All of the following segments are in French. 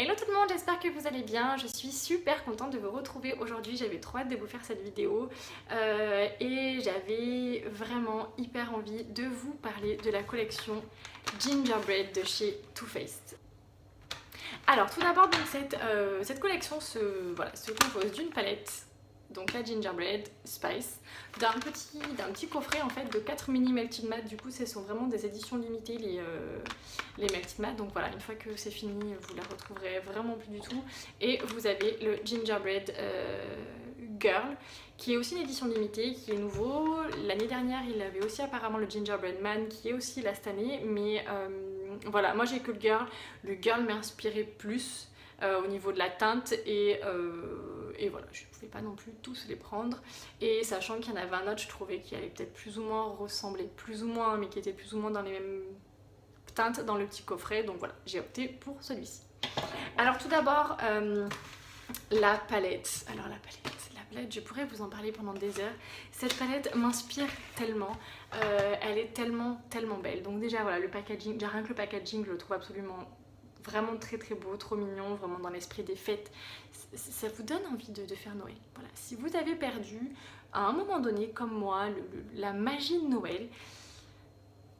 Hello tout le monde, j'espère que vous allez bien. Je suis super contente de vous retrouver aujourd'hui. J'avais trop hâte de vous faire cette vidéo et j'avais vraiment hyper envie de vous parler de la collection Gingerbread de chez Too Faced. Alors tout d'abord, cette collection se compose d'une palette, donc la Gingerbread Spice, d'un petit coffret en fait de 4 mini Melted Matte. Du coup ce sont vraiment des éditions limitées les Melted Matte, donc voilà, une fois que c'est fini vous la retrouverez vraiment plus du tout. Et vous avez le Gingerbread Girl qui est aussi une édition limitée, qui est nouveau. L'année dernière il avait aussi apparemment le Gingerbread Man qui est aussi là cette année, mais voilà, moi j'ai que le Girl. Le Girl m'a inspiré plus au niveau de la teinte et voilà, je ne pouvais pas non plus tous les prendre. Et sachant qu'il y en avait un autre, je trouvais qu'il allait peut-être plus ou moins ressembler, plus ou moins, mais qui était plus ou moins dans les mêmes teintes dans le petit coffret. Donc voilà, j'ai opté pour celui-ci. Alors tout d'abord, la palette. Alors la palette, je pourrais vous en parler pendant des heures. Cette palette m'inspire tellement, elle est tellement belle. Donc déjà voilà, le packaging, déjà rien que le packaging, je le trouve absolument vraiment très beau, trop mignon, vraiment dans l'esprit des fêtes. Ça vous donne envie de faire Noël. Voilà. Si vous avez perdu à un moment donné, comme moi, la magie de Noël,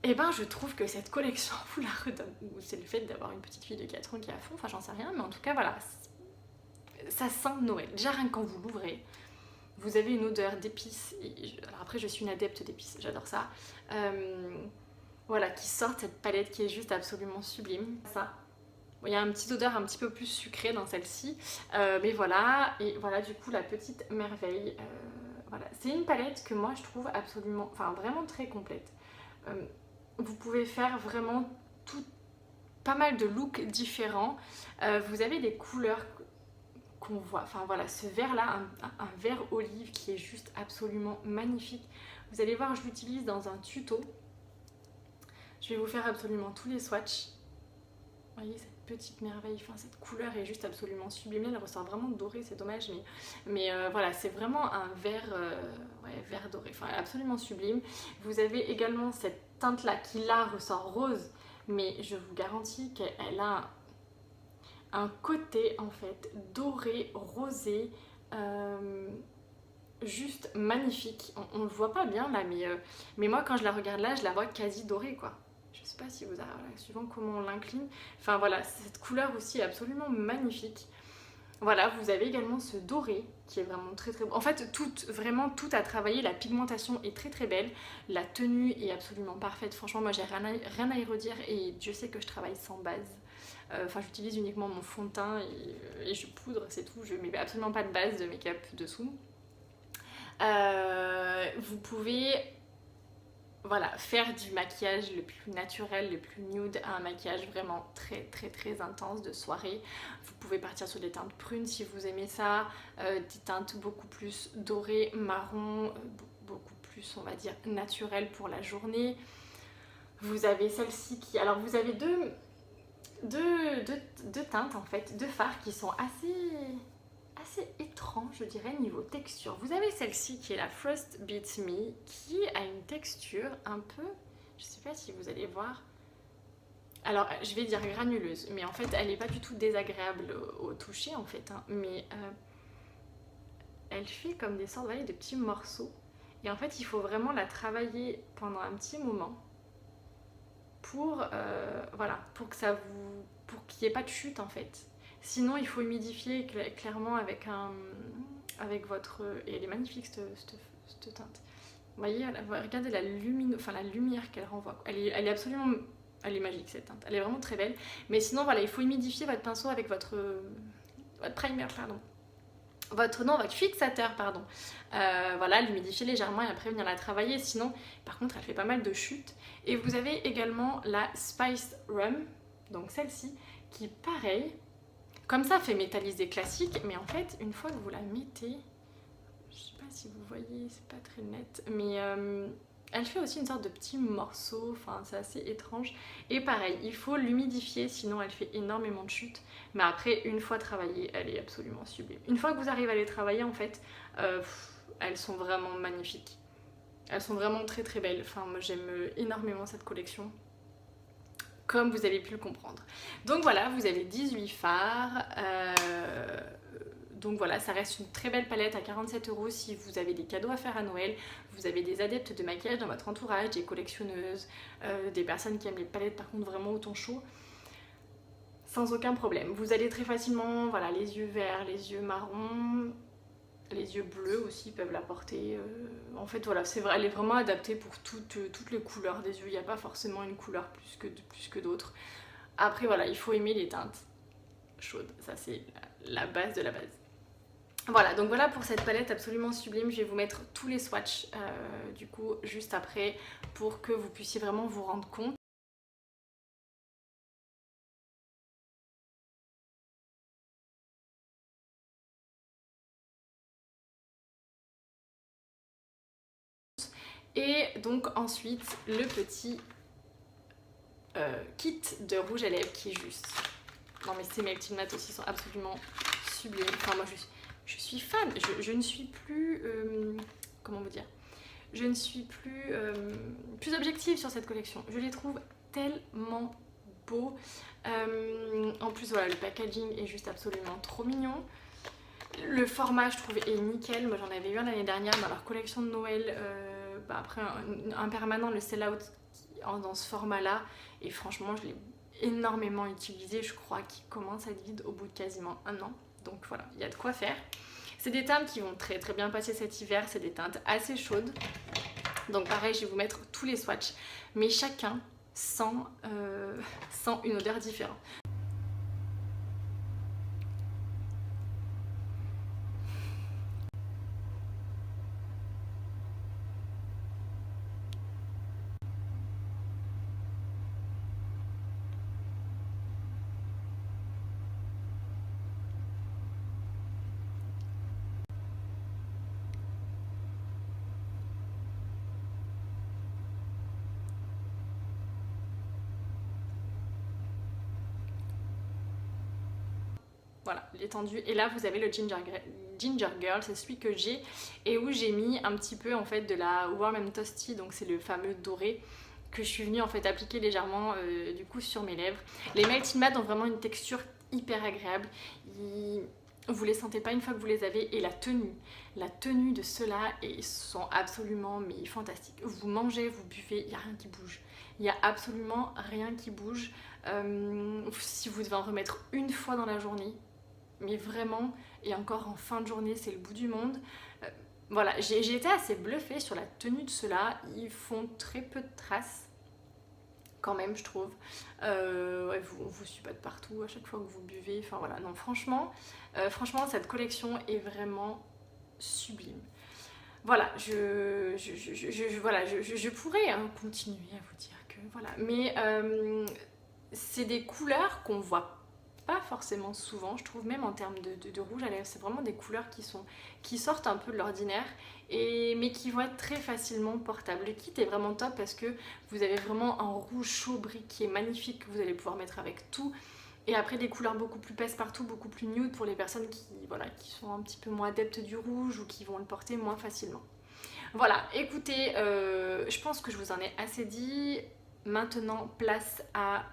et ben je trouve que cette collection vous la redonne. Ou c'est le fait d'avoir une petite fille de 4 ans qui est à fond, enfin j'en sais rien, mais en tout cas voilà, ça sent Noël. Déjà rien que quand vous l'ouvrez, vous avez une odeur d'épices. Alors après je suis une adepte d'épices, j'adore ça. Voilà, qui sort cette palette qui est juste absolument sublime. Ça. Il y a une petite odeur un petit peu plus sucrée dans celle-ci, mais voilà. Et voilà du coup la petite merveille. Voilà. C'est une palette que moi je trouve absolument, enfin vraiment très complète. Vous pouvez faire vraiment pas mal de looks différents. Vous avez des couleurs qu'on voit, enfin voilà, ce vert là, un vert olive qui est juste absolument magnifique. Vous allez voir, je l'utilise dans un tuto. Je vais vous faire absolument tous les swatchs. Vous voyez cette petite merveille, enfin cette couleur est juste absolument sublime. Elle ressort vraiment dorée, c'est dommage, mais voilà, c'est vraiment un vert, vert doré, enfin absolument sublime. Vous avez également cette teinte là qui là ressort rose, mais je vous garantis qu'elle a un côté en fait doré, rosé, juste magnifique. On le voit pas bien là, mais moi quand je la regarde là, je la vois quasi dorée quoi. Je sais pas si vous avez, suivant comment on l'incline. Enfin voilà, cette couleur aussi est absolument magnifique. Voilà, vous avez également ce doré qui est vraiment très beau. En fait, vraiment tout à travailler. La pigmentation est très belle. La tenue est absolument parfaite. Franchement, moi j'ai rien à y redire et Dieu sait que je travaille sans base. Enfin, j'utilise uniquement mon fond de teint et je poudre, c'est tout. Je mets absolument pas de base de make-up dessous. Vous pouvez voilà, faire du maquillage le plus naturel, le plus nude à un maquillage vraiment très intense de soirée. Vous pouvez partir sur des teintes prunes si vous aimez ça, des teintes beaucoup plus dorées, marron, beaucoup plus on va dire naturelles pour la journée. Vous avez celle-ci qui... Alors vous avez deux teintes en fait, deux fards qui sont assez étrange je dirais niveau texture. Vous avez celle-ci qui est la Frost Beats Me qui a une texture un peu, je sais pas si vous allez voir, alors je vais dire granuleuse, mais en fait elle n'est pas du tout désagréable au toucher en fait, hein, mais elle fait comme des sortes de petits morceaux et en fait il faut vraiment la travailler pendant un petit moment pour voilà, pour qu'il n'y ait pas de chute en fait. Sinon, il faut humidifier clairement avec votre... Et elle est magnifique cette teinte. Vous voyez, regardez la lumière qu'elle renvoie. Elle est absolument... Elle est magique cette teinte. Elle est vraiment très belle. Mais sinon, voilà, il faut humidifier votre pinceau avec votre primer, pardon. Votre fixateur, pardon. Voilà, l'humidifier légèrement et après venir la travailler. Sinon, par contre, elle fait pas mal de chutes. Et vous avez également la Spiced Rum, donc celle-ci, qui pareil... Comme ça, fait métallisé classique, mais en fait, une fois que vous la mettez, je sais pas si vous voyez, c'est pas très net, mais elle fait aussi une sorte de petit morceau, enfin c'est assez étrange. Et pareil, il faut l'humidifier, sinon elle fait énormément de chutes. Mais après, une fois travaillée, elle est absolument sublime. Une fois que vous arrivez à les travailler, en fait, elles sont vraiment magnifiques. Elles sont vraiment très belles. Enfin, moi j'aime énormément cette collection. comme vous avez pu le comprendre. Donc voilà, vous avez 18 fards. Donc voilà, ça reste une très belle palette à 47 € si vous avez des cadeaux à faire à Noël, vous avez des adeptes de maquillage dans votre entourage, des collectionneuses, des personnes qui aiment les palettes par contre vraiment au ton chaud. Sans aucun problème. Vous allez très facilement, voilà, les yeux verts, les yeux marrons, les yeux bleus aussi peuvent la porter. En fait voilà, c'est vrai, elle est vraiment adaptée pour toutes les couleurs des yeux. Il n'y a pas forcément une couleur plus que d'autres. Après voilà, il faut aimer les teintes chaudes. Ça c'est la base de la base. Voilà, donc voilà pour cette palette absolument sublime. Je vais vous mettre tous les swatchs du coup juste après pour que vous puissiez vraiment vous rendre compte. Et donc ensuite le petit kit de rouge à lèvres qui est juste... Non mais ces Melting Matte aussi sont absolument sublimes. Enfin moi je suis fan. Je ne suis plus... comment vous dire, je ne suis plus objective sur cette collection. Je les trouve tellement beaux. En plus voilà, le packaging est juste absolument trop mignon. Le format je trouve est nickel. Moi j'en avais eu un l'année dernière dans leur collection de Noël. Après un permanent, le sell-out dans ce format là. Et franchement je l'ai énormément utilisé. Je crois qu'il commence à être vide au bout de quasiment un an. Donc voilà, il y a de quoi faire. C'est des teintes qui vont très très bien passer cet hiver. C'est des teintes assez chaudes. Donc pareil, je vais vous mettre tous les swatchs. Mais chacun sent une odeur différente. Voilà, l'étendue. Et là, vous avez le Ginger Girl, c'est celui que j'ai et où j'ai mis un petit peu en fait de la Warm and Toasty, donc c'est le fameux doré que je suis venue en fait appliquer légèrement du coup sur mes lèvres. Les Melting Matte ont vraiment une texture hyper agréable. Vous les sentez pas une fois que vous les avez, et la tenue de ceux-là sont absolument mais fantastiques. Vous mangez, vous buvez, il n'y a rien qui bouge. Il n'y a absolument rien qui bouge. Si vous devez en remettre une fois dans la journée, mais vraiment, et encore en fin de journée, c'est le bout du monde. Voilà, j'ai été assez bluffée sur la tenue de ceux-là. Ils font très peu de traces, quand même, je trouve. Ouais, on vous suit pas de partout à chaque fois que vous buvez. Enfin voilà, non, franchement, cette collection est vraiment sublime. Voilà, je pourrais continuer à vous dire que voilà, mais c'est des couleurs qu'on voit pas forcément souvent, je trouve, même en termes de rouge à lèvres. C'est vraiment des couleurs qui sortent un peu de l'ordinaire, mais qui vont être très facilement portables. Le kit est vraiment top parce que vous avez vraiment un rouge chaud brique qui est magnifique, que vous allez pouvoir mettre avec tout. Et après des couleurs beaucoup plus passe-partout, beaucoup plus nude pour les personnes qui sont un petit peu moins adeptes du rouge ou qui vont le porter moins facilement. Voilà, écoutez, je pense que je vous en ai assez dit. Maintenant, place à,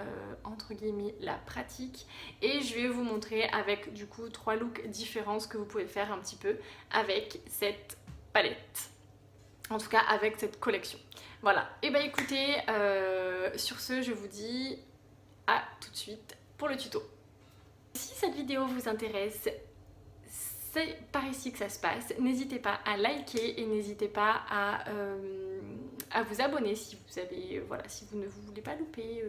entre guillemets, la pratique. Et je vais vous montrer avec, du coup, 3 looks différents ce que vous pouvez faire un petit peu avec cette palette. En tout cas, avec cette collection. Voilà, et bah écoutez, sur ce, je vous dis à tout de suite pour le tuto. Si cette vidéo vous intéresse, c'est par ici que ça se passe. N'hésitez pas à liker et n'hésitez pas à vous abonner si vous avez, voilà, si vous ne voulez pas louper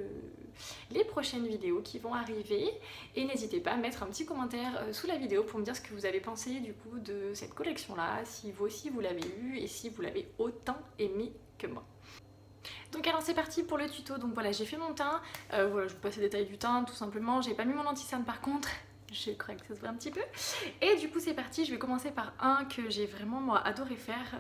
les prochaines vidéos qui vont arriver. Et n'hésitez pas à mettre un petit commentaire sous la vidéo pour me dire ce que vous avez pensé du coup de cette collection là, si vous aussi vous l'avez eu et si vous l'avez autant aimé que moi. Donc alors c'est parti pour le tuto. Donc voilà, j'ai fait mon teint, voilà, je vous passe les détails du teint tout simplement. J'ai pas mis mon anti-cerne par contre, je crois que ça se voit un petit peu. Et du coup c'est parti, je vais commencer par un que j'ai vraiment moi adoré faire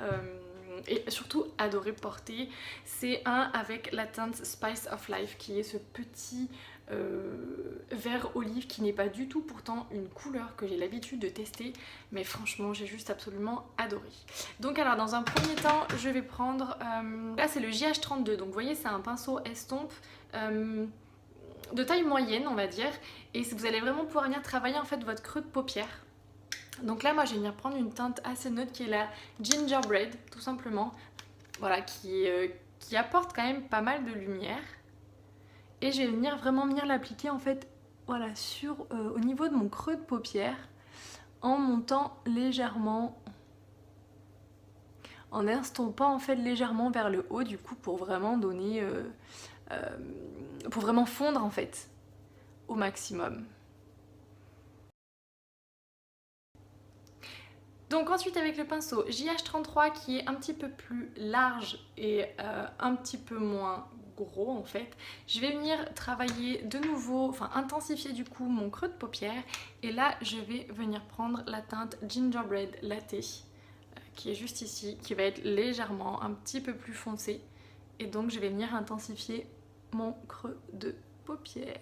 et surtout adoré porter. C'est un avec la teinte Spice of Life qui est ce petit vert olive qui n'est pas du tout pourtant une couleur que j'ai l'habitude de tester, mais franchement j'ai juste absolument adoré. Donc alors dans un premier temps je vais prendre, là c'est le JH32, donc vous voyez c'est un pinceau estompe de taille moyenne on va dire, et vous allez vraiment pouvoir venir travailler en fait votre creux de paupière. Donc là moi je vais venir prendre une teinte assez neutre qui est la Gingerbread tout simplement, voilà, qui apporte quand même pas mal de lumière, et je vais vraiment venir l'appliquer en fait, voilà, au niveau de mon creux de paupière, en montant légèrement, en estompant en fait légèrement vers le haut du coup, pour vraiment donner, pour vraiment fondre en fait au maximum. Donc ensuite avec le pinceau JH33 qui est un petit peu plus large et un petit peu moins gros en fait, je vais venir travailler de nouveau, enfin intensifier du coup mon creux de paupière, et là je vais venir prendre la teinte Gingerbread Latte qui est juste ici, qui va être légèrement un petit peu plus foncé, et donc je vais venir intensifier mon creux de paupière.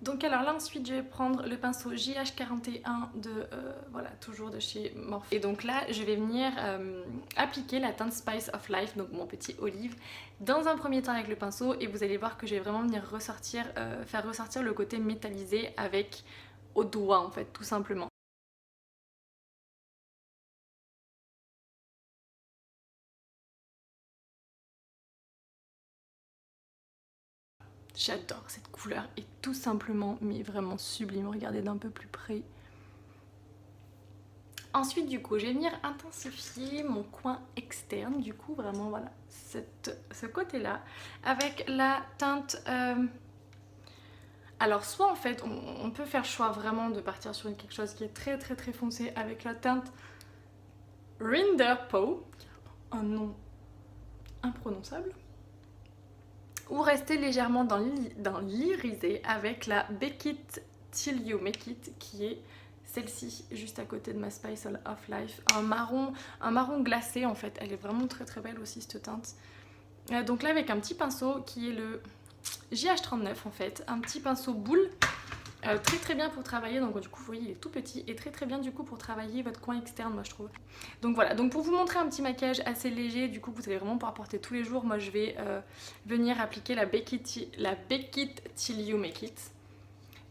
Donc alors là ensuite je vais prendre le pinceau JH41 de, voilà, toujours de chez Morphe. Et donc là je vais venir appliquer la teinte Spice of Life, donc mon petit olive, dans un premier temps avec le pinceau, et vous allez voir que je vais vraiment venir faire ressortir le côté métallisé avec au doigt en fait, tout simplement. J'adore cette couleur, et tout simplement, mais vraiment sublime, regardez d'un peu plus près. Ensuite du coup je vais venir intensifier mon coin externe, du coup vraiment voilà, ce côté là, avec la teinte, alors soit en fait on peut faire le choix vraiment de partir sur quelque chose qui est très très très foncé avec la teinte Rinderpo, un nom imprononçable, ou rester légèrement dans l'irisé avec la Bake It Till You Make It, qui est celle-ci juste à côté de ma Spice of Life, un marron glacé en fait. Elle est vraiment très très belle aussi cette teinte. Donc là avec un petit pinceau qui est le JH39 en fait, un petit pinceau boule, très très bien pour travailler. Donc du coup vous voyez il est tout petit, et très très bien du coup pour travailler votre coin externe, moi je trouve. Donc voilà, donc pour vous montrer un petit maquillage assez léger du coup que vous allez vraiment pouvoir porter tous les jours, moi je vais venir appliquer la Bake It Till You Make It,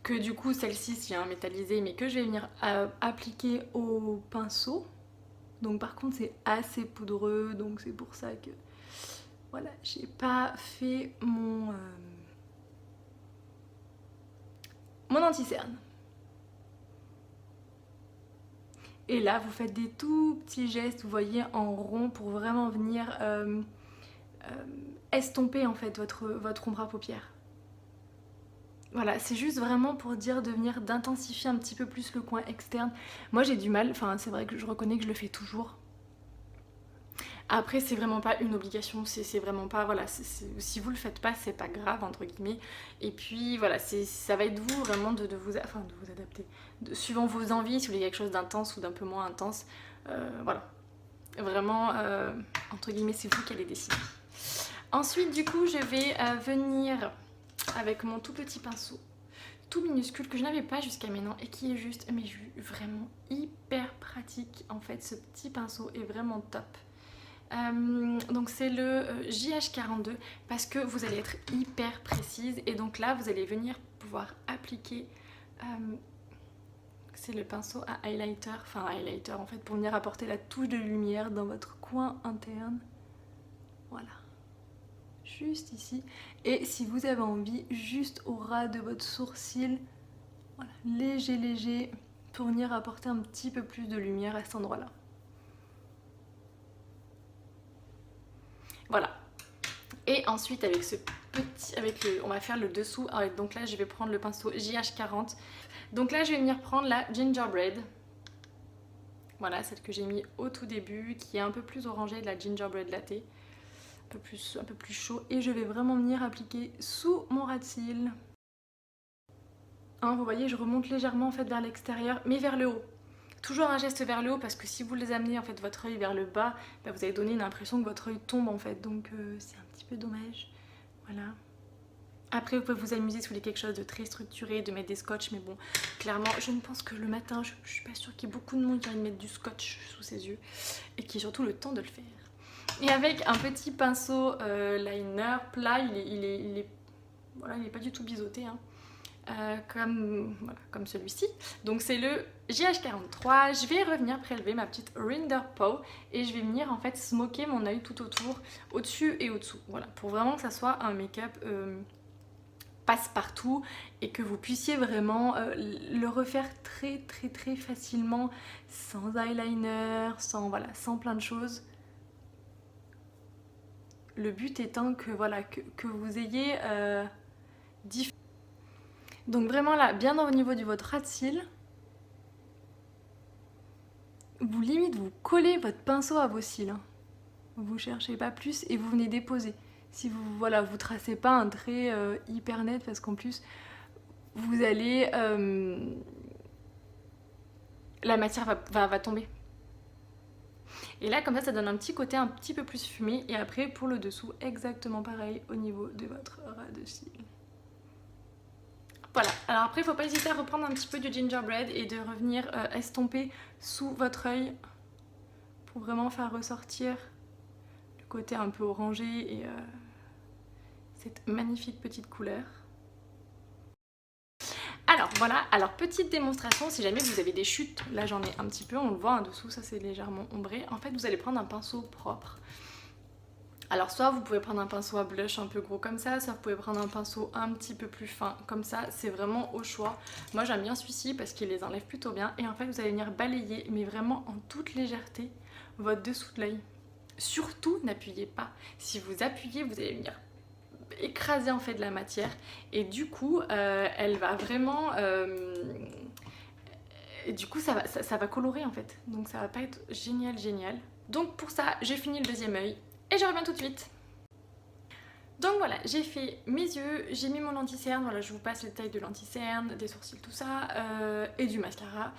que du coup celle-ci c'est un métallisé, mais que je vais venir appliquer au pinceau. Donc par contre c'est assez poudreux, donc c'est pour ça que voilà, j'ai pas fait mon anti-cerne. Et là vous faites des tout petits gestes, vous voyez, en rond, pour vraiment venir estomper en fait votre ombre à paupières. Voilà, c'est juste vraiment pour dire d'intensifier un petit peu plus le coin externe. Moi j'ai du mal, enfin c'est vrai que je reconnais que je le fais toujours. Après c'est vraiment pas une obligation, c'est vraiment pas, voilà, si vous le faites pas c'est pas grave entre guillemets. Et puis voilà, ça va être vous vraiment de vous adapter, suivant vos envies, si vous voulez quelque chose d'intense ou d'un peu moins intense, voilà. Vraiment, entre guillemets, c'est vous qui allez décider. Ensuite du coup je vais venir avec mon tout petit pinceau, tout minuscule, que je n'avais pas jusqu'à maintenant et qui est juste, mais vraiment hyper pratique en fait. Ce petit pinceau est vraiment top. Donc c'est le JH42, parce que vous allez être hyper précise, et donc là vous allez venir pouvoir appliquer, c'est le pinceau à highlighter, en fait, pour venir apporter la touche de lumière dans votre coin interne, voilà, juste ici. Et si vous avez envie, juste au ras de votre sourcil, voilà, léger, pour venir apporter un petit peu plus de lumière à cet endroit là. Voilà. Et ensuite avec ce petit, on va faire le dessous. Alors, donc là je vais prendre le pinceau JH40. Donc là je vais venir prendre la Gingerbread. Voilà, celle que j'ai mis au tout début, qui est un peu plus orangée, de la Gingerbread Latte. Un peu plus chaud. Et je vais vraiment venir appliquer sous mon ras de cils. Hein, vous voyez, je remonte légèrement en fait vers l'extérieur, mais vers le haut. Toujours un geste vers le haut, parce que si vous les amenez en fait votre œil vers le bas, bah, vous allez donner une impression que votre œil tombe en fait, donc c'est un petit peu dommage. Voilà. Après vous pouvez vous amuser si vous voulez quelque chose de très structuré, de mettre des scotch, mais bon, clairement je ne pense que le matin, je suis pas sûre qu'il y ait beaucoup de monde qui a envie de mettre du scotch sous ses yeux, et qui ait surtout le temps de le faire. Et avec un petit pinceau liner plat, voilà, il est pas du tout biseauté, hein. Voilà, comme celui-ci. Donc c'est le JH43. Je vais revenir prélever ma petite Rinder Paw et je vais venir en fait smoker mon œil tout autour, au-dessus et au-dessous. Voilà, pour vraiment que ça soit un make-up passe-partout et que vous puissiez vraiment le refaire très très très facilement, sans eyeliner, sans plein de choses. Le but étant que voilà que vous ayez donc vraiment là, bien au niveau de votre ras de cils, vous collez votre pinceau à vos cils. Hein. Vous cherchez pas plus et vous venez déposer. Si vous tracez pas un trait hyper net parce qu'en plus vous allez la matière va tomber. Et là comme ça donne un petit côté un petit peu plus fumé et après pour le dessous exactement pareil au niveau de votre ras de cils. Voilà, alors après il ne faut pas hésiter à reprendre un petit peu du gingerbread et de revenir estomper sous votre œil pour vraiment faire ressortir le côté un peu orangé et cette magnifique petite couleur. Alors voilà, alors petite démonstration, si jamais vous avez des chutes, là j'en ai un petit peu, on le voit en dessous, ça c'est légèrement ombré. En fait vous allez prendre un pinceau propre. Alors soit vous pouvez prendre un pinceau à blush un peu gros comme ça, soit vous pouvez prendre un pinceau un petit peu plus fin comme ça, c'est vraiment au choix. Moi j'aime bien celui-ci parce qu'il les enlève plutôt bien et en fait vous allez venir balayer, mais vraiment en toute légèreté, votre dessous de l'œil. Surtout n'appuyez pas, si vous appuyez vous allez venir écraser en fait de la matière et du coup elle va vraiment... du coup ça va colorer en fait, donc ça va pas être génial. Donc pour ça j'ai fini le deuxième œil. Et je reviens tout de suite. Donc voilà, j'ai fait mes yeux, j'ai mis mon anti-cerne, voilà je vous passe les tailles de l'anti-cerne, des sourcils, tout ça, et du mascara.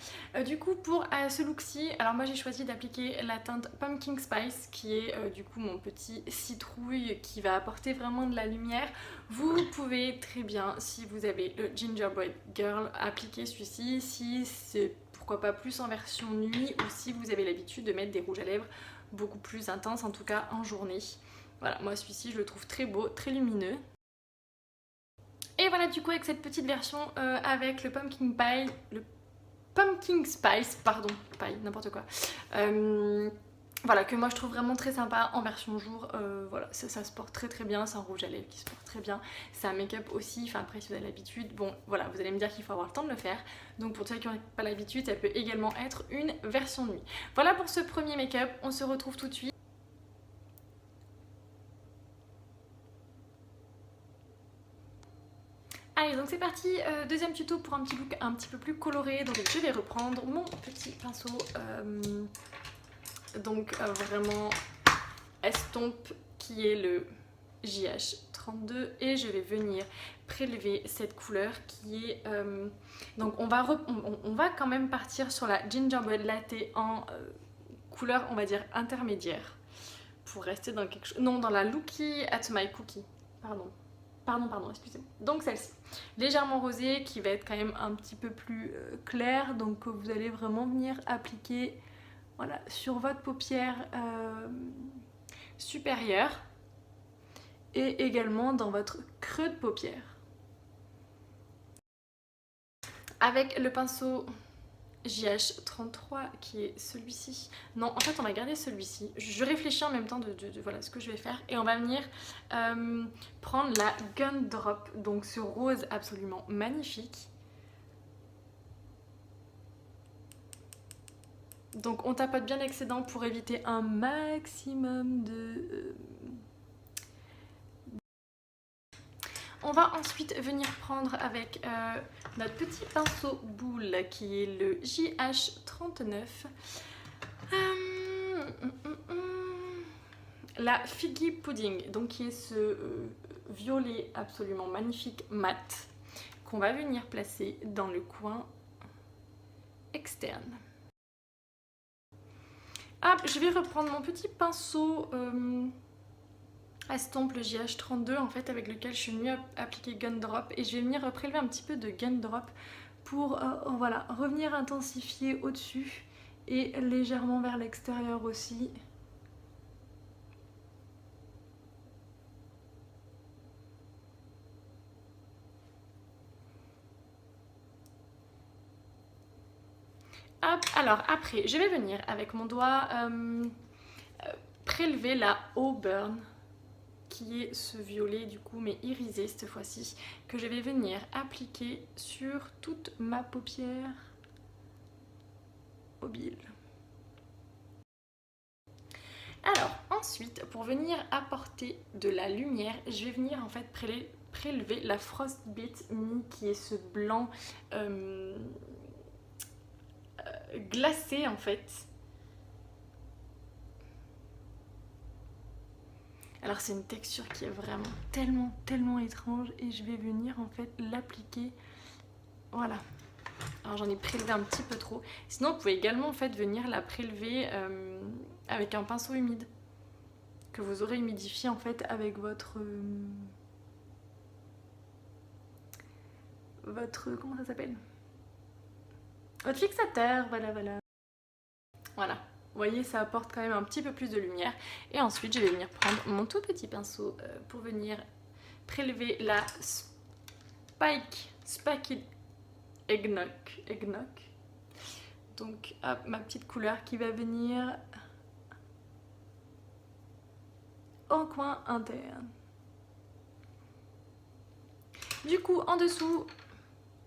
Du coup pour ce look-ci, alors moi j'ai choisi d'appliquer la teinte Pumpkin Spice qui est du coup mon petit citrouille qui va apporter vraiment de la lumière. Vous pouvez très bien, si vous avez le Gingerbread Girl, appliquer celui-ci, si c'est pourquoi pas plus en version nuit ou si vous avez l'habitude de mettre des rouges à lèvres beaucoup plus intense, en tout cas en journée. Voilà, moi celui-ci je le trouve très beau, très lumineux. Et voilà du coup avec cette petite version avec le Pumpkin Spice, pardon, paille, n'importe quoi. Voilà, que moi je trouve vraiment très sympa en version jour. Voilà, ça se porte très bien, c'est un rouge à lèvres qui se porte très bien. C'est un make-up aussi, enfin après si vous avez l'habitude, bon voilà, vous allez me dire qu'il faut avoir le temps de le faire. Donc pour ceux qui n'ont pas l'habitude, ça peut également être une version nuit. Voilà pour ce premier make-up, on se retrouve tout de suite. Allez donc c'est parti, deuxième tuto pour un petit look un petit peu plus coloré. Donc je vais reprendre mon petit pinceau, vraiment estompe qui est le JH32 et je vais venir prélever cette couleur qui est... donc on va quand même partir sur la Gingerbread Latte en couleur on va dire intermédiaire pour rester dans quelque chose... Non, dans la Looky at My Cookie, pardon, excusez-moi. Donc celle-ci, légèrement rosée, qui va être quand même un petit peu plus claire, donc vous allez vraiment venir appliquer voilà, sur votre paupière supérieure et également dans votre creux de paupière. Avec le pinceau JH33 qui est celui-ci. Non, en fait on va garder celui-ci. Je réfléchis en même temps de voilà ce que je vais faire. Et on va venir prendre la Gun Drop, donc ce rose absolument magnifique. Donc on tapote bien l'excédent pour éviter un maximum de... On va ensuite venir prendre avec notre petit pinceau boule qui est le JH39 la Figgy Pudding, donc qui est ce violet absolument magnifique mat qu'on va venir placer dans le coin externe. Hop, je vais reprendre mon petit pinceau estompe le JH32 en fait avec lequel je suis venue appliquer Gun Drop et je vais venir prélever un petit peu de Gun Drop pour voilà, revenir intensifier au-dessus et légèrement vers l'extérieur aussi. Hop, alors après, je vais venir avec mon doigt prélever la Auburn, qui est ce violet du coup, mais irisé cette fois-ci, que je vais venir appliquer sur toute ma paupière mobile. Alors ensuite, pour venir apporter de la lumière, je vais venir en fait prélever la Frostbite Me, qui est ce blanc glacé en fait. Alors c'est une texture qui est vraiment tellement étrange et je vais venir en fait l'appliquer. Voilà. Alors j'en ai prélevé un petit peu trop. Sinon vous pouvez également en fait venir la prélever avec un pinceau humide que vous aurez humidifié en fait avec votre comment ça s'appelle, votre fixateur. Voilà. Vous voyez, ça apporte quand même un petit peu plus de lumière. Et ensuite, je vais venir prendre mon tout petit pinceau pour venir prélever la Spiked Eggnog. Donc, hop, ma petite couleur qui va venir en coin interne. Du coup, en dessous,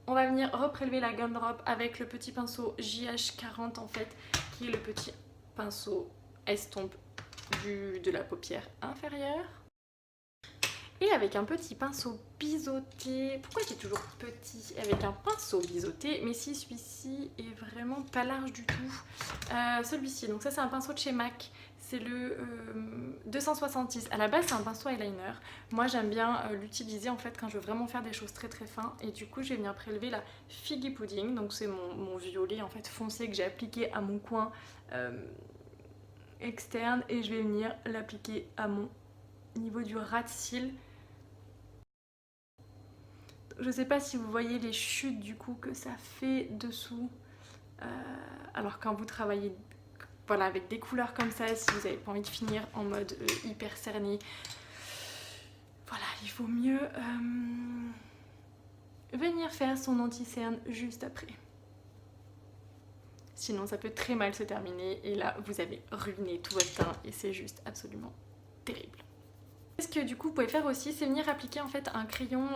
on va venir reprélever la Gumdrop avec le petit pinceau JH40 en fait, qui est le petit pinceau estompe de la paupière inférieure. Et avec un petit pinceau biseauté. Pourquoi j'ai toujours petit? Avec un pinceau biseauté, mais si celui-ci est vraiment pas large du tout. Celui-ci, donc ça c'est un pinceau de chez MAC. C'est le 266. À la base c'est un pinceau eyeliner. Moi j'aime bien l'utiliser en fait quand je veux vraiment faire des choses très fins. Et du coup je vais venir prélever la Figgy Pudding. Donc c'est mon violet en fait foncé que j'ai appliqué à mon coin externe. Et je vais venir l'appliquer à mon niveau du ras de cils. Je sais pas si vous voyez les chutes du coup que ça fait dessous. Alors quand vous travaillez voilà, avec des couleurs comme ça, si vous n'avez pas envie de finir en mode hyper cerné, voilà, il vaut mieux venir faire son anti-cerne juste après. Sinon ça peut très mal se terminer et là vous avez ruiné tout votre teint et c'est juste absolument terrible. Ce que du coup vous pouvez faire aussi, c'est venir appliquer en fait un crayon,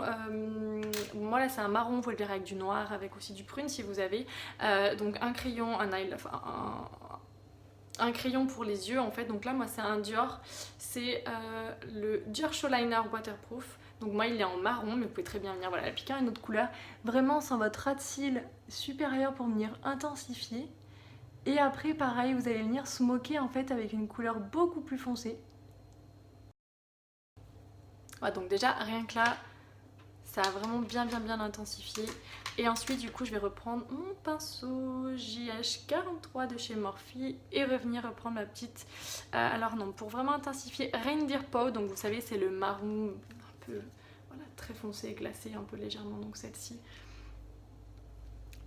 moi là c'est un marron, vous pouvez le faire avec du noir, avec aussi du prune si vous avez, donc un crayon, un crayon pour les yeux en fait. Donc là moi c'est un Dior, c'est le Dior Show Liner Waterproof. Donc moi il est en marron, mais vous pouvez très bien venir voilà, l'appliquer à une autre couleur, vraiment sans votre ras de cils supérieur pour venir intensifier. Et après pareil, vous allez venir smoker en fait avec une couleur beaucoup plus foncée. Voilà, donc déjà rien que là ça a vraiment bien intensifié. Et ensuite du coup je vais reprendre mon pinceau JH43 de chez Morphe et revenir reprendre ma petite alors non, pour vraiment intensifier, Reindeer Paw. Donc vous savez c'est le marron un peu voilà, très foncé, glacé un peu légèrement, donc celle-ci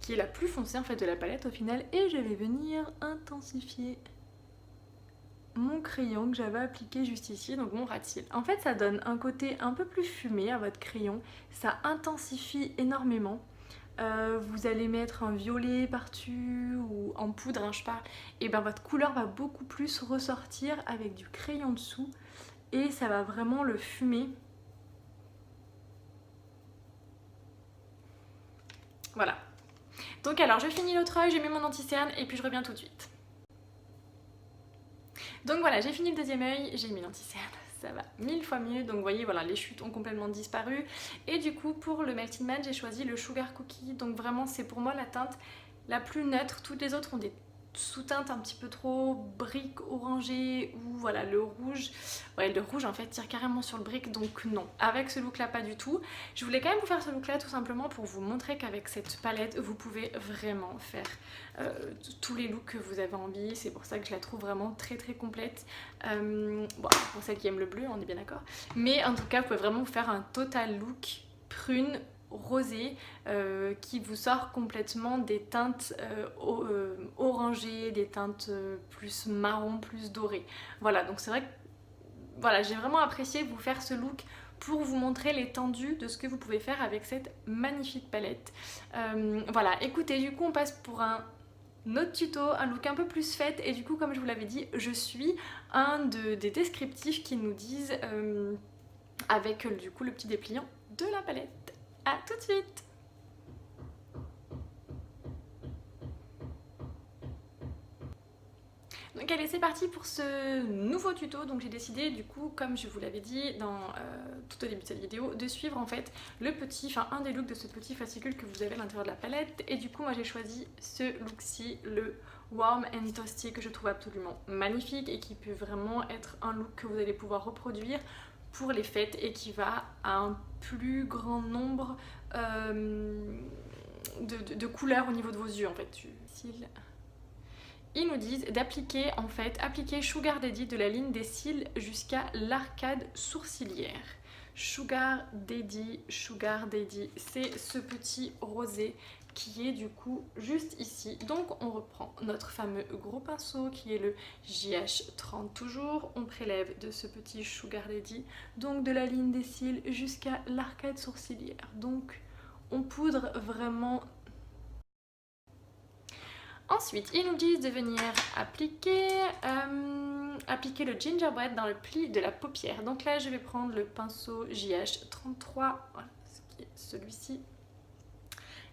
qui est la plus foncée en fait de la palette au final. Et je vais venir intensifier mon crayon que j'avais appliqué juste ici, donc mon ras de cils. En fait ça donne un côté un peu plus fumé à votre crayon, ça intensifie énormément. Vous allez mettre un violet par-dessus ou en poudre, hein, je parle, et ben votre couleur va beaucoup plus ressortir avec du crayon dessous et ça va vraiment le fumer. Voilà. Donc alors je finis l'autre œil, j'ai mis mon anti-cerne et puis je reviens tout de suite. Donc voilà, j'ai fini le deuxième œil, j'ai mis l'anti-cerne, ça va 1000 fois mieux. Donc vous voyez, voilà, les chutes ont complètement disparu. Et du coup, pour le Melting Matte, j'ai choisi le Sugar Cookie. Donc vraiment, c'est pour moi la teinte la plus neutre. Toutes les autres ont des sous-teintes un petit peu trop brique orangé ou voilà le rouge. Ouais, le rouge en fait tire carrément sur le brique, donc non. Avec ce look là pas du tout. Je voulais quand même vous faire ce look là tout simplement pour vous montrer qu'avec cette palette vous pouvez vraiment faire tous les looks que vous avez envie. C'est pour ça que je la trouve vraiment très complète. Bon, pour celles qui aiment le bleu, on est bien d'accord. Mais en tout cas vous pouvez vraiment vous faire un total look prune rosé qui vous sort complètement des teintes orangées, des teintes plus marron, plus dorées. Voilà, donc c'est vrai que voilà, j'ai vraiment apprécié vous faire ce look pour vous montrer l'étendue de ce que vous pouvez faire avec cette magnifique palette. Voilà, écoutez, du coup on passe pour un autre tuto, un look un peu plus fête, et du coup comme je vous l'avais dit, je suis des descriptifs qui nous disent avec du coup le petit dépliant de la palette. A tout de suite. Donc allez, c'est parti pour ce nouveau tuto. Donc j'ai décidé du coup, comme je vous l'avais dit tout au début de cette vidéo, de suivre en fait un des looks de ce petit fascicule que vous avez à l'intérieur de la palette. Et du coup moi j'ai choisi ce look-ci, le Warm and Toasty, que je trouve absolument magnifique et qui peut vraiment être un look que vous allez pouvoir reproduire pour les fêtes et qui va à un plus grand nombre de couleurs au niveau de vos yeux en fait. Ils nous disent d'appliquer appliquer Sugar Daddy de la ligne des cils jusqu'à l'arcade sourcilière. Sugar Daddy, c'est ce petit rosé qui est du coup juste ici. Donc on reprend notre fameux gros pinceau qui est le JH30 toujours. On prélève de ce petit Sugar Daddy, donc de la ligne des cils jusqu'à l'arcade sourcilière. Donc on poudre vraiment. Ensuite, ils nous disent de venir appliquer le gingerbread dans le pli de la paupière. Donc là, je vais prendre le pinceau JH33, voilà, ce qui est celui-ci.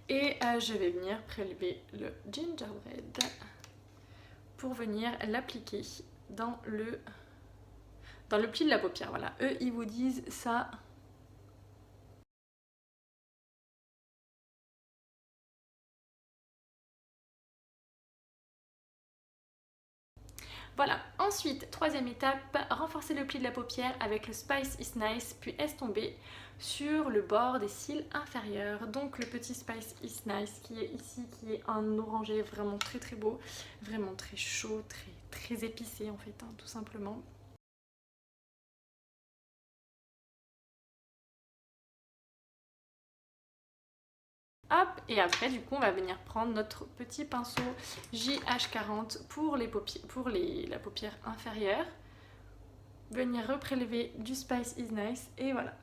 Et je vais venir prélever le gingerbread pour venir l'appliquer dans le pli de la paupière. Voilà, eux, ils vous disent ça. Voilà, ensuite, troisième étape, renforcer le pli de la paupière avec le Spice is Nice, puis estomper sur le bord des cils inférieurs. Donc le petit Spice is Nice qui est ici, qui est un orangé vraiment très très beau, vraiment très chaud, très épicé en fait, tout simplement. Hop, et après du coup on va venir prendre notre petit pinceau JH40 pour la paupière inférieure, venir reprélever du Spice is Nice et voilà.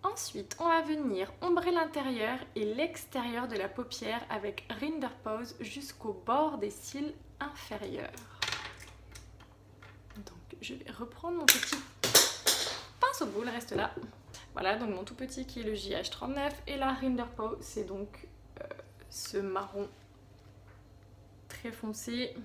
Ensuite on va venir ombrer l'intérieur et l'extérieur de la paupière avec Rinder Pose jusqu'au bord des cils inférieurs. Donc je vais reprendre mon petit pinceau boule, reste là. Voilà, donc mon tout petit qui est le JH39 et la Rinder Pose, c'est donc ce marron très foncé.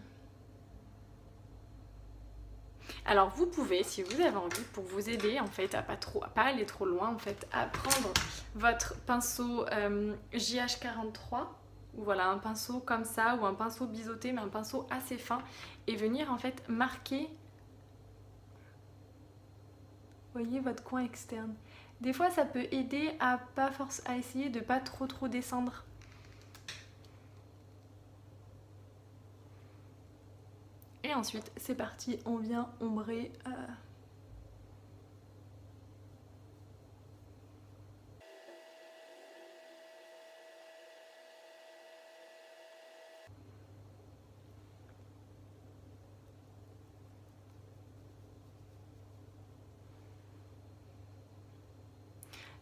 Alors vous pouvez, si vous avez envie, pour vous aider en fait à pas aller trop loin en fait, à prendre votre pinceau JH43, ou voilà un pinceau comme ça, ou un pinceau biseauté, mais un pinceau assez fin, et venir en fait marquer, voyez, votre coin externe. Des fois ça peut aider à essayer de pas trop descendre. Et ensuite, c'est parti, on vient ombrer.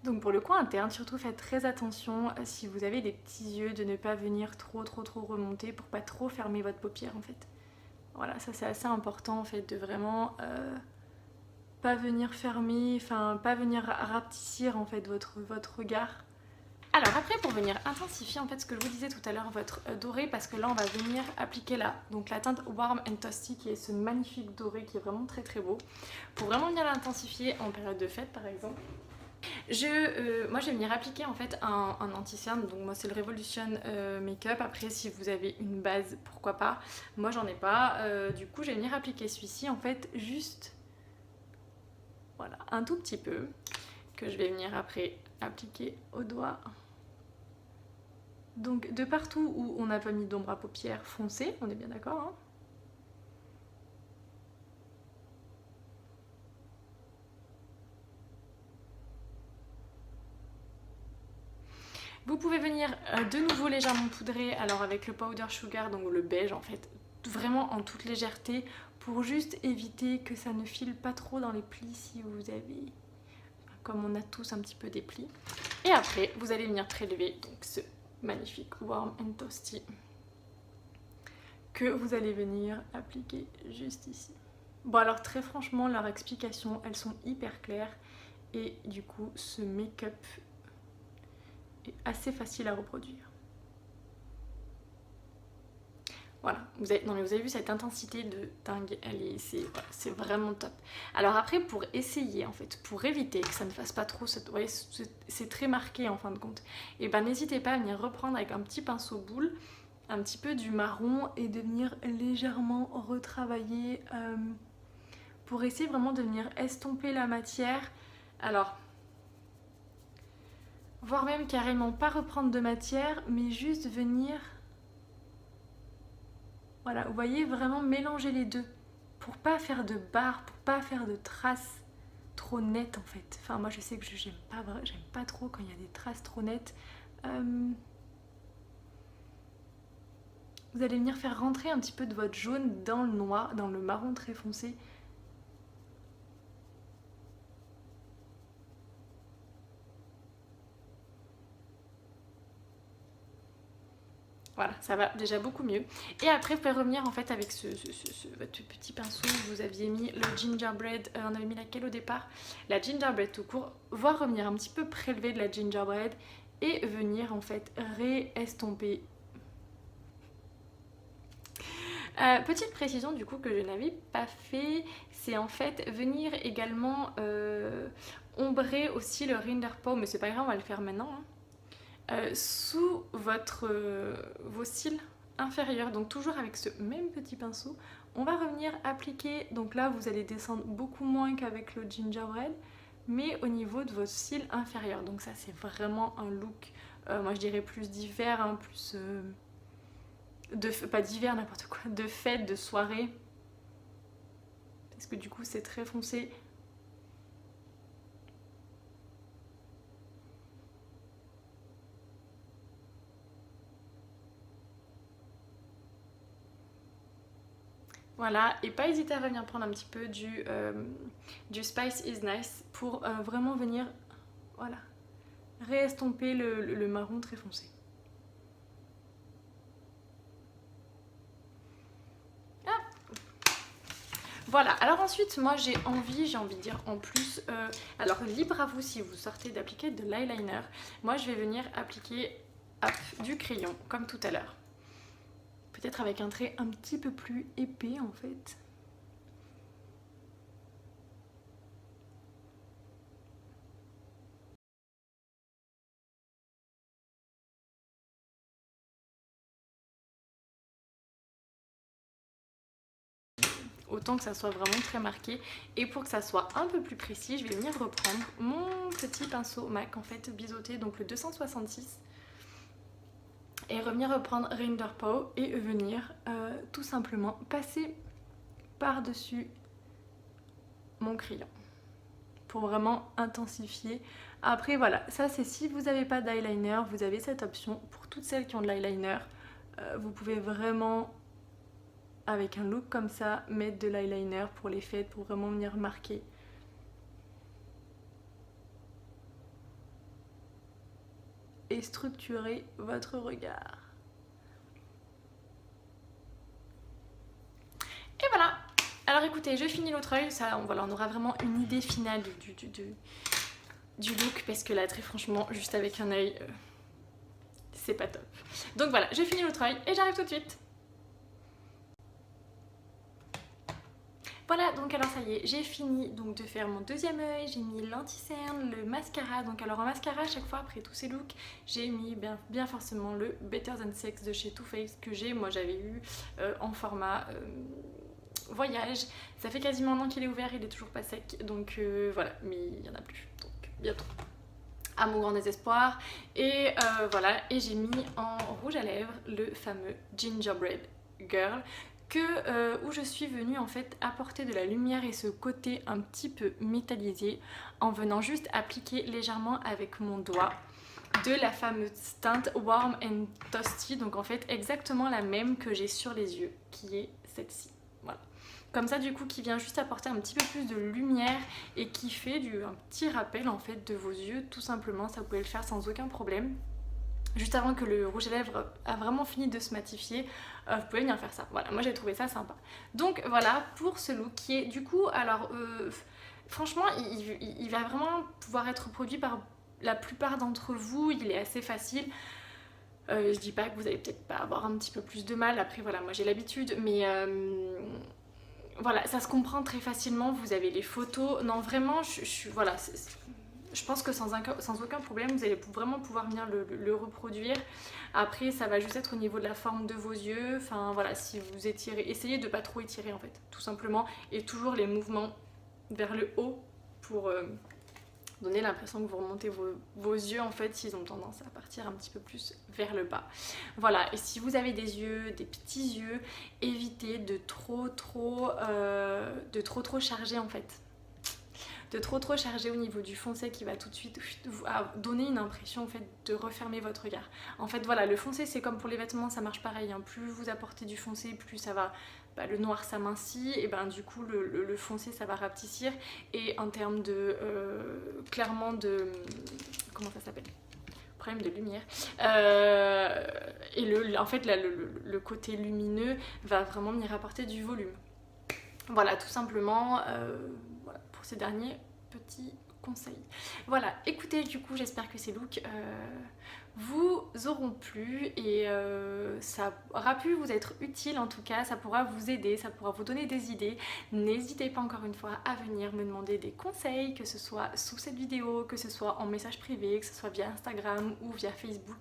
Donc pour le coin interne, surtout faites très attention si vous avez des petits yeux de ne pas venir trop remonter pour pas trop fermer votre paupière en fait. Voilà, ça c'est assez important en fait de vraiment pas venir fermer, enfin pas venir rapetissir en fait votre regard. Alors après pour venir intensifier en fait ce que je vous disais tout à l'heure, votre doré, parce que là on va venir appliquer donc la teinte Warm and Toasty qui est ce magnifique doré qui est vraiment très beau, pour vraiment venir l'intensifier en période de fête par exemple. Moi je vais venir appliquer en fait un anti-cerne, donc moi c'est le Revolution Makeup. Après si vous avez une base pourquoi pas, moi j'en ai pas, du coup je vais venir appliquer celui-ci en fait juste, voilà, un tout petit peu, que je vais venir après appliquer au doigt. Donc de partout où on n'a pas mis d'ombre à paupières foncée, on est bien d'accord hein. Vous pouvez venir de nouveau légèrement poudrer, alors avec le Powder Sugar, donc le beige en fait, vraiment en toute légèreté, pour juste éviter que ça ne file pas trop dans les plis si vous avez, comme on a tous un petit peu des plis. Et après, vous allez venir prélever donc ce magnifique Warm and Toasty que vous allez venir appliquer juste ici. Bon alors très franchement leurs explications elles sont hyper claires et du coup ce make-up est assez facile à reproduire. Voilà, vous avez vu cette intensité de dingue, c'est vraiment top. Alors après pour essayer en fait, pour éviter que ça ne fasse pas trop, vous voyez c'est très marqué en fin de compte, et ben n'hésitez pas à venir reprendre avec un petit pinceau boule, un petit peu du marron et de venir légèrement retravailler pour essayer vraiment de venir estomper la matière. Alors, voire même carrément pas reprendre de matière, mais juste venir... Voilà, vous voyez, vraiment mélanger les deux pour pas faire de barres, pour pas faire de traces trop nettes en fait. Enfin moi je sais que j'aime pas trop quand il y a des traces trop nettes. Vous allez venir faire rentrer un petit peu de votre jaune dans le noir, dans le marron très foncé. Voilà, ça va déjà beaucoup mieux. Et après, vous pouvez revenir en fait avec votre petit pinceau. Vous aviez mis le gingerbread, on avait mis laquelle au départ? La gingerbread tout court. Voire revenir un petit peu prélever de la gingerbread et venir en fait réestomper. Petite précision du coup que je n'avais pas fait, c'est en fait venir également ombrer aussi le Rinderpot, mais c'est pas grave, on va le faire maintenant. Hein. Sous vos cils inférieurs, donc toujours avec ce même petit pinceau, on va revenir appliquer, donc là vous allez descendre beaucoup moins qu'avec le gingerbread, mais au niveau de vos cils inférieurs, donc ça c'est vraiment un look, moi je dirais plus d'hiver, hein, plus pas d'hiver n'importe quoi, de fête, de soirée, parce que du coup c'est très foncé. Voilà, et pas hésiter à venir prendre un petit peu du Spice is Nice pour vraiment venir, voilà, réestomper le marron très foncé. Ah. Voilà, alors ensuite, moi j'ai envie de dire en plus, alors libre à vous si vous sortez d'appliquer de l'eyeliner. Moi je vais venir appliquer du crayon, comme tout à l'heure. Peut-être avec un trait un petit peu plus épais en fait. Autant que ça soit vraiment très marqué. Et pour que ça soit un peu plus précis, je vais venir reprendre mon petit pinceau MAC en fait biseauté, donc le 266. Et revenir reprendre Rinderpot et venir tout simplement passer par-dessus mon crayon pour vraiment intensifier. Après voilà, ça c'est si vous n'avez pas d'eyeliner, vous avez cette option. Pour toutes celles qui ont de l'eyeliner, vous pouvez vraiment avec un look comme ça mettre de l'eyeliner pour les fêtes, pour vraiment venir marquer. Et structurer votre regard. Et voilà. Alors écoutez, je finis l'autre œil, ça, voilà, on aura vraiment une idée finale du look, parce que là, très franchement, juste avec un œil, c'est pas top. Donc voilà, je finis l'autre œil et j'arrive tout de suite. Voilà, donc alors ça y est, j'ai fini donc de faire mon deuxième œil, j'ai mis l'anti-cerne, le mascara. Donc alors en mascara, à chaque fois après tous ces looks, j'ai mis bien forcément le Better Than Sex de chez Too Faced que moi j'avais eu en format voyage. Ça fait quasiment un an qu'il est ouvert, il est toujours pas sec, donc voilà, mais il y en a plus, donc bientôt. À mon grand désespoir. Et voilà, et j'ai mis en rouge à lèvres le fameux Gingerbread Girl. Où je suis venue en fait apporter de la lumière et ce côté un petit peu métallisé en venant juste appliquer légèrement avec mon doigt de la fameuse teinte Warm and Toasty, donc en fait exactement la même que j'ai sur les yeux, qui est celle-ci. Voilà. Comme ça du coup qui vient juste apporter un petit peu plus de lumière et qui fait un petit rappel en fait de vos yeux tout simplement, ça vous pouvez le faire sans aucun problème. juste avant que le rouge à lèvres a vraiment fini de se matifier, vous pouvez venir faire ça. Voilà, moi j'ai trouvé ça sympa. Donc voilà pour ce look qui est du coup, alors franchement il va vraiment pouvoir être produit par la plupart d'entre vous, il est assez facile. Je dis pas que vous allez peut-être pas avoir un petit peu plus de mal, après voilà, moi j'ai l'habitude, mais voilà, ça se comprend très facilement, vous avez les photos, non vraiment, voilà, je pense que sans aucun problème, vous allez vraiment pouvoir venir le reproduire. Après, ça va juste être au niveau de la forme de vos yeux, enfin voilà, si vous étirez, essayez de pas trop étirer en fait, tout simplement, et toujours les mouvements vers le haut pour donner l'impression que vous remontez vos yeux en fait, s'ils ont tendance à partir un petit peu plus vers le bas. Voilà, et si vous avez des yeux, des petits yeux, évitez de trop charger en fait. De trop charger au niveau du foncé qui va tout de suite donner une impression en fait de refermer votre regard. En fait voilà, le foncé c'est comme pour les vêtements, ça marche pareil, hein. Plus vous apportez du foncé, plus ça va, le noir s'amincit et du coup le foncé ça va rapetissir, et en termes de clairement de comment ça s'appelle, problème de lumière, et en fait là, le côté lumineux va vraiment venir apporter du volume. Voilà, tout simplement, voilà, pour ces derniers petits conseils. Voilà, écoutez, du coup, j'espère que ces looks vous auront plu, et ça aura pu vous être utile en tout cas, ça pourra vous aider, ça pourra vous donner des idées. N'hésitez pas encore une fois à venir me demander des conseils, que ce soit sous cette vidéo, que ce soit en message privé, que ce soit via Instagram ou via Facebook.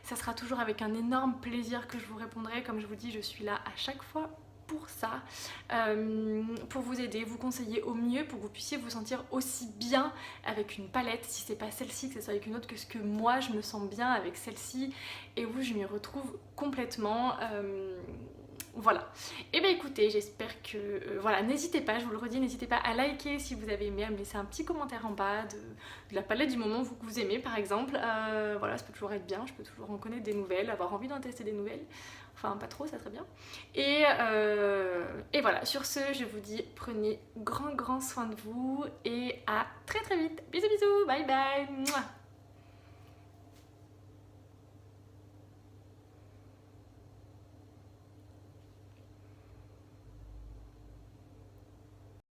Ça sera toujours avec un énorme plaisir que je vous répondrai. Comme je vous dis, je suis là à chaque fois pour ça, pour vous aider, vous conseiller au mieux, pour que vous puissiez vous sentir aussi bien avec une palette, si c'est pas celle-ci, que ce soit avec une autre, que ce que moi je me sens bien avec celle-ci, et où je m'y retrouve complètement. Voilà, et bien écoutez, j'espère que voilà, n'hésitez pas, je vous le redis, n'hésitez pas à liker si vous avez aimé, à me laisser un petit commentaire en bas de la palette du moment que vous aimez par exemple. Voilà, ça peut toujours être bien, je peux toujours en connaître des nouvelles, avoir envie d'en tester des nouvelles, enfin pas trop, ça serait bien. Et voilà, sur ce, je vous dis prenez grand soin de vous, et à très vite. Bisous bisous, bye bye. Mouah.